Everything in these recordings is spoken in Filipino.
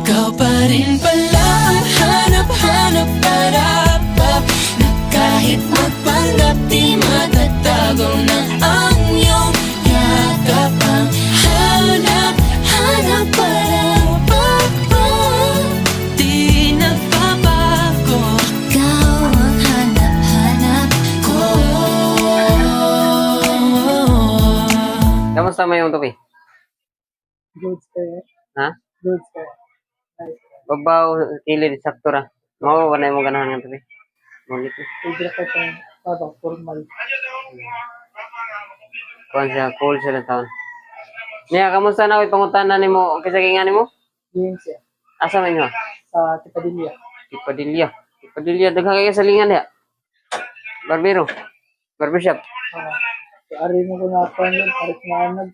Ikaw pa rin pala ang hanap-hanap para na kahit magpanggap di matatago na ang iyong yakap. Ang hanap-hanap para di nagbabago. Ikaw ang hanap-hanap ko. Kamusta mo yung tupi? Good sir. Ha? Good sir. Nice. Babaw, kilid, sakto ra. Oo, wala mo ganahan ng tupi. Mulit eh. Pwede ka itong parang formal. Kuhan siya, cool siya ng taon. Niya, kamusta na ako ipangutan na ni mo? Kasi kingan mo? Games sir. Asa man nyo? Sa Tipadilla. Ipadilya. Ipadilya, daghang kayo sa lingan niya. Barbero. Barbershop. Ari mo ko na panod, parit na anod.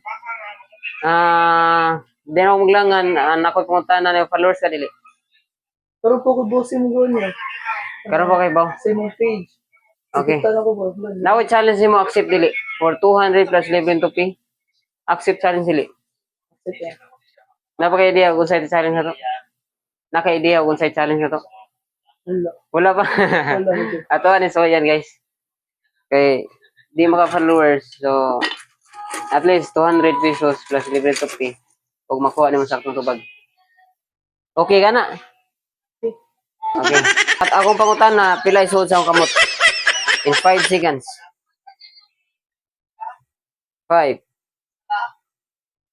Di na ako maglangan. Ako'y pangutan na ni followers ka dili. Pero po ko bosin mo niya. Karoon pa kayo ba? Sa imong page. Okay. Sikitan ako ba? Now, challenge mo accept dili. For 200 plus 11 to P. Accept challenge dili. Sige. Napaka-idea kung sa'yo challenge na to. Naka-idea kung sa'yo challenge na to. Wala. Wala pa. Wala. Ato, so yan guys. Okay. Di maka-followers. So, at least 200 pesos plus 11 to P. Huwag makuha ni mo saktong tubag. Okay ka na? Okay. At akong pangutan na pila isuod sa akong kamot. In 5 seconds. 5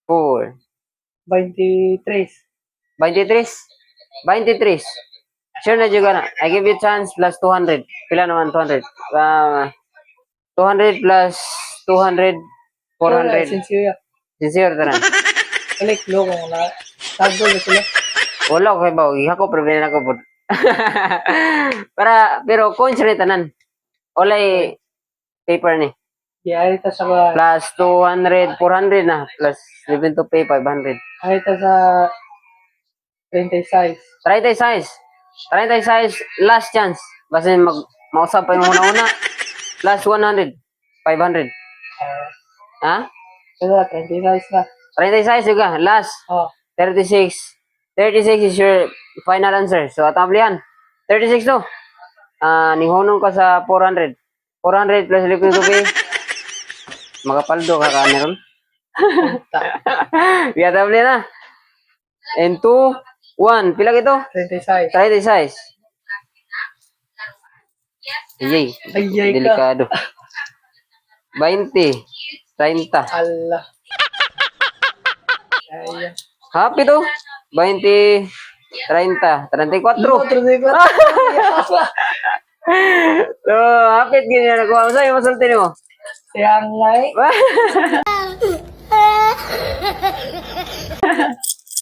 4 23. 23 23 Sure na juga na. I give you chance plus 200. Pila naman 200? 200 plus 200 400. Sincere. Sincere tanan. Kalik lo kung na. Tagol na sila. Wala ko kay bawo. Ihako problema na ko po. Pero coins rin tanan. Olay paper ni. Di ay ta sa ba. Plus 200 400 na. Plus 11 to pay 500. Ay ta sa 26. 36 last chance. Basta mausap pa yung una-una. Last 100 500. Ha? Kaya 26 na. 36 juga. Last. Oh. 36 is your final answer. So, atablihan. 36 to. Nihunong ka sa 400. 400 plus liquid to pay. Makapaldo ka ka meron. Atablihan na. And 2, 1. Pila ito? 26. 36. Ayay. Ayay ka. Delikado. 20. 30. Allah. Ay. Happy to. 20. 30. 34. So, hapit ganyan na kuha mo sa'yo. Masulti mo. Kaya ngay.